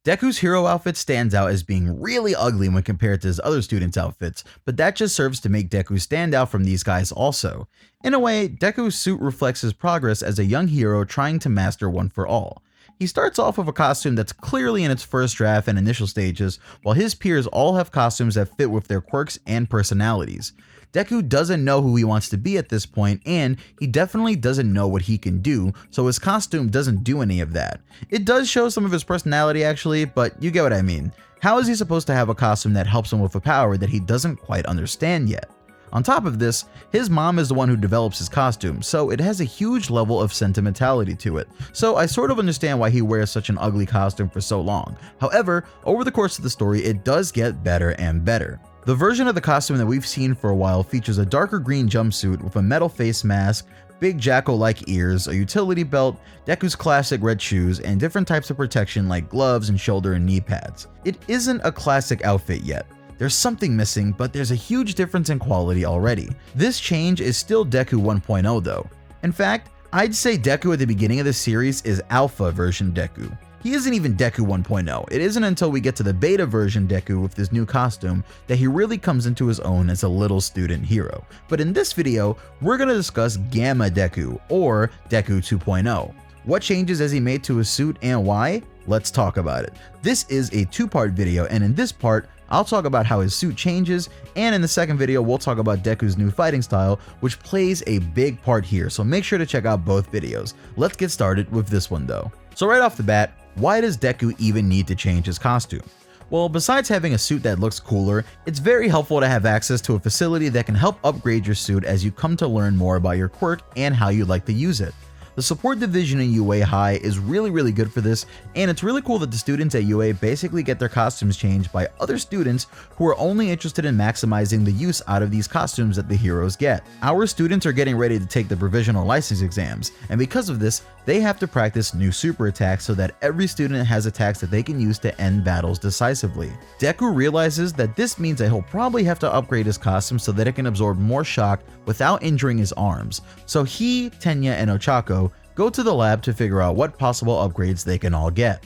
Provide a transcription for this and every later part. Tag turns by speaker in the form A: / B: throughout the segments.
A: Deku's hero outfit stands out as being really ugly when compared to his other students' outfits, but that just serves to make Deku stand out from these guys also. In a way, Deku's suit reflects his progress as a young hero trying to master One for All. He starts off with a costume that's clearly in its first draft and initial stages, while his peers all have costumes that fit with their quirks and personalities. Deku doesn't know who he wants to be at this point, and he definitely doesn't know what he can do, so his costume doesn't do any of that. It does show some of his personality actually, but you get what I mean. How is he supposed to have a costume that helps him with a power that he doesn't quite understand yet? On top of this, his mom is the one who develops his costume, so it has a huge level of sentimentality to it. So I sort of understand why he wears such an ugly costume for so long. However, over the course of the story, it does get better and better. The version of the costume that we've seen for a while features a darker green jumpsuit with a metal face mask, big jackal-like ears, a utility belt, Deku's classic red shoes, and different types of protection like gloves and shoulder and knee pads. It isn't a classic outfit yet. There's something missing, but there's a huge difference in quality already. This change is still Deku 1.0 though. In fact, I'd say Deku at the beginning of the series is alpha version Deku. He isn't even Deku 1.0. It isn't until we get to the beta version Deku with this new costume that he really comes into his own as a little student hero. But in this video, we're going to discuss Gamma Deku, or Deku 2.0. What changes has he made to his suit and why? Let's talk about it. This is a two-part video, and in this part, I'll talk about how his suit changes, and in the second video, we'll talk about Deku's new fighting style, which plays a big part here, so make sure to check out both videos. Let's get started with this one though. So right off the bat, why does Deku even need to change his costume? Well, besides having a suit that looks cooler, it's very helpful to have access to a facility that can help upgrade your suit as you come to learn more about your quirk and how you'd like to use it. The support division in UA High is really good for this, and it's really cool that the students at UA basically get their costumes changed by other students who are only interested in maximizing the use out of these costumes that the heroes get. Our students are getting ready to take the provisional license exams, and because of this, they have to practice new super attacks so that every student has attacks that they can use to end battles decisively. Deku realizes that this means that he'll probably have to upgrade his costume so that it can absorb more shock without injuring his arms. So he, Tenya, and Ochako go to the lab to figure out what possible upgrades they can all get.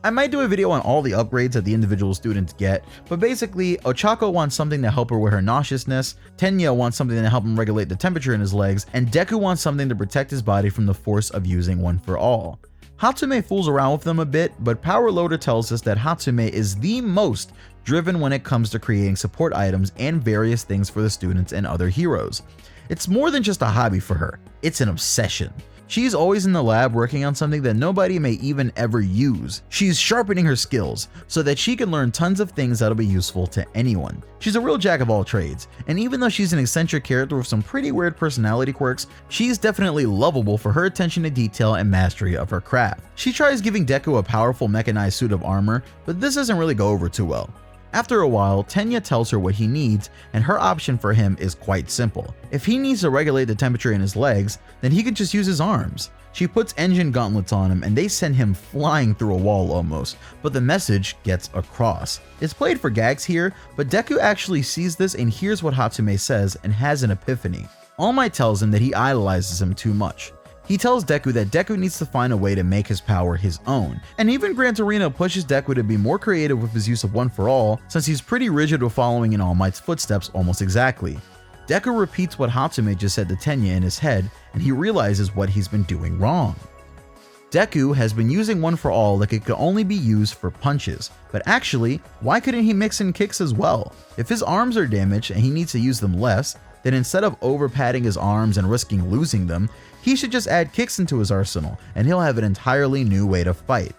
A: I might do a video on all the upgrades that the individual students get, but basically, Ochako wants something to help her with her nauseousness, Tenya wants something to help him regulate the temperature in his legs, and Deku wants something to protect his body from the force of using One for All. Hatsume fools around with them a bit, but Power Loader tells us that Hatsume is the most driven when it comes to creating support items and various things for the students and other heroes. It's more than just a hobby for her, it's an obsession. She's always in the lab working on something that nobody may even ever use. She's sharpening her skills so that she can learn tons of things that'll be useful to anyone. She's a real jack of all trades, and even though she's an eccentric character with some pretty weird personality quirks, she's definitely lovable for her attention to detail and mastery of her craft. She tries giving Deku a powerful mechanized suit of armor, but this doesn't really go over too well. After a while, Tenya tells her what he needs, and her option for him is quite simple. If he needs to regulate the temperature in his legs, then he can just use his arms. She puts engine gauntlets on him and they send him flying through a wall almost, but the message gets across. It's played for gags here, but Deku actually sees this and hears what Hatsume says and has an epiphany. All Might tells him that he idolizes him too much. He tells Deku that Deku needs to find a way to make his power his own, and even Gran Torino pushes Deku to be more creative with his use of One for All, since he's pretty rigid with following in All Might's footsteps almost exactly. Deku repeats what Hatsume just said to Tenya in his head, and he realizes what he's been doing wrong. Deku has been using One for All like it could only be used for punches, but actually, why couldn't he mix in kicks as well? If his arms are damaged and he needs to use them less, then instead of over padding his arms and risking losing them, he should just add kicks into his arsenal, and he'll have an entirely new way to fight.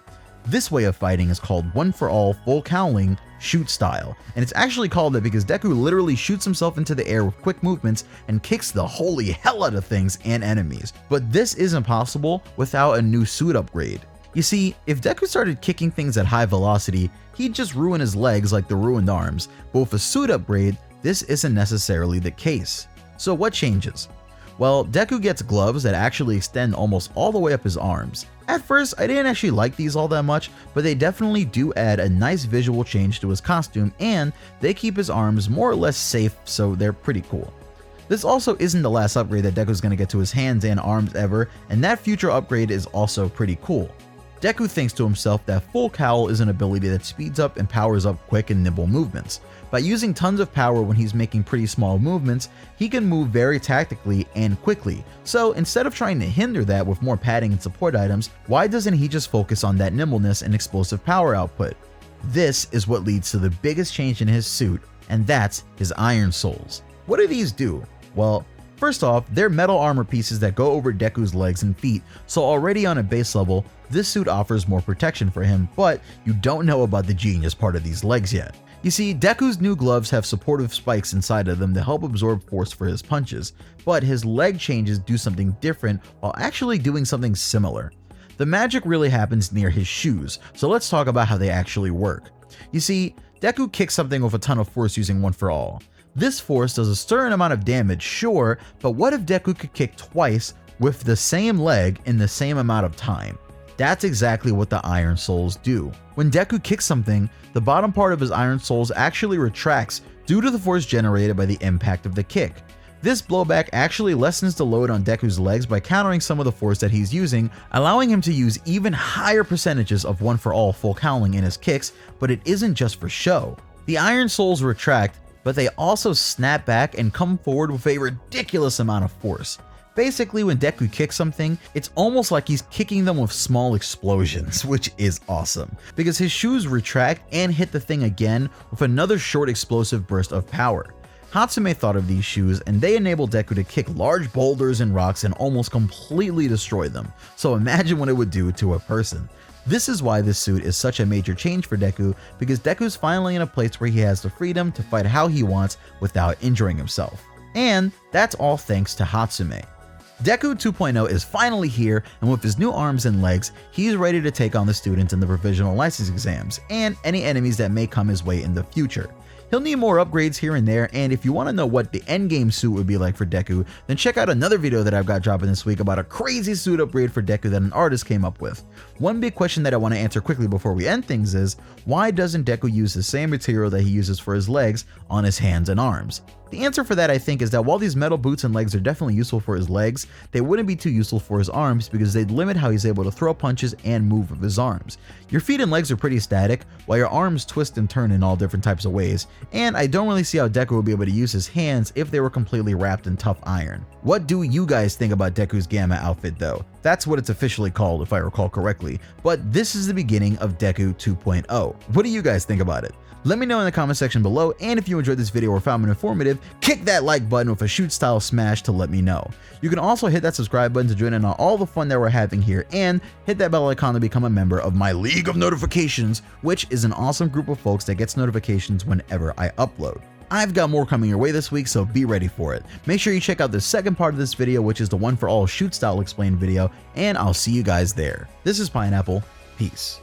A: This way of fighting is called One for All Full Cowling Shoot Style, and it's actually called that because Deku literally shoots himself into the air with quick movements and kicks the holy hell out of things and enemies. But this isn't possible without a new suit upgrade. You see, if Deku started kicking things at high velocity, he'd just ruin his legs like the ruined arms, but with a suit upgrade, this isn't necessarily the case. So what changes? Well, Deku gets gloves that actually extend almost all the way up his arms. At first, I didn't actually like these all that much, but they definitely do add a nice visual change to his costume, and they keep his arms more or less safe, so they're pretty cool. This also isn't the last upgrade that Deku's going to get to his hands and arms ever, and that future upgrade is also pretty cool. Deku thinks to himself that Full Cowl is an ability that speeds up and powers up quick and nimble movements. By using tons of power when he's making pretty small movements, he can move very tactically and quickly. So instead of trying to hinder that with more padding and support items, why doesn't he just focus on that nimbleness and explosive power output? This is what leads to the biggest change in his suit, and that's his Iron Souls. What do these do? Well, first off, they're metal armor pieces that go over Deku's legs and feet, so already on a base level, this suit offers more protection for him, but you don't know about the genius part of these legs yet. You see, Deku's new gloves have supportive spikes inside of them to help absorb force for his punches, but his leg changes do something different while actually doing something similar. The magic really happens near his shoes, so let's talk about how they actually work. You see, Deku kicks something with a ton of force using One for All. This force does a certain amount of damage, sure, but what if Deku could kick twice with the same leg in the same amount of time? That's exactly what the Iron Souls do. When Deku kicks something, the bottom part of his Iron Souls actually retracts due to the force generated by the impact of the kick. This blowback actually lessens the load on Deku's legs by countering some of the force that he's using, allowing him to use even higher percentages of One for All full cowling in his kicks, but it isn't just for show. The Iron Souls retract, but they also snap back and come forward with a ridiculous amount of force. Basically, when Deku kicks something, it's almost like he's kicking them with small explosions, which is awesome, because his shoes retract and hit the thing again with another short explosive burst of power. Hatsume thought of these shoes, and they enable Deku to kick large boulders and rocks and almost completely destroy them, so imagine what it would do to a person. This is why this suit is such a major change for Deku, because Deku's finally in a place where he has the freedom to fight how he wants without injuring himself. And that's all thanks to Hatsume. Deku 2.0 is finally here, and with his new arms and legs, he's ready to take on the students in the provisional license exams, and any enemies that may come his way in the future. He'll need more upgrades here and there, and if you want to know what the endgame suit would be like for Deku, then check out another video that I've got dropping this week about a crazy suit upgrade for Deku that an artist came up with. One big question that I want to answer quickly before we end things is, why doesn't Deku use the same material that he uses for his legs on his hands and arms? The answer for that, I think, is that while these metal boots and legs are definitely useful for his legs, they wouldn't be too useful for his arms because they'd limit how he's able to throw punches and move with his arms. Your feet and legs are pretty static, while your arms twist and turn in all different types of ways, and I don't really see how Deku would be able to use his hands if they were completely wrapped in tough iron. What do you guys think about Deku's Gamma outfit though? That's what it's officially called if I recall correctly, but this is the beginning of Deku 2.0. What do you guys think about it? Let me know in the comment section below, and if you enjoyed this video or found it informative, kick that like button with a shoot style smash to let me know. You can also hit that subscribe button to join in on all the fun that we're having here, and hit that bell icon to become a member of my League of Notifications, which is an awesome group of folks that gets notifications whenever I upload. I've got more coming your way this week, so be ready for it. Make sure you check out the second part of this video, which is the One for All shoot style explained video, and I'll see you guys there. This is Pineapple. Peace.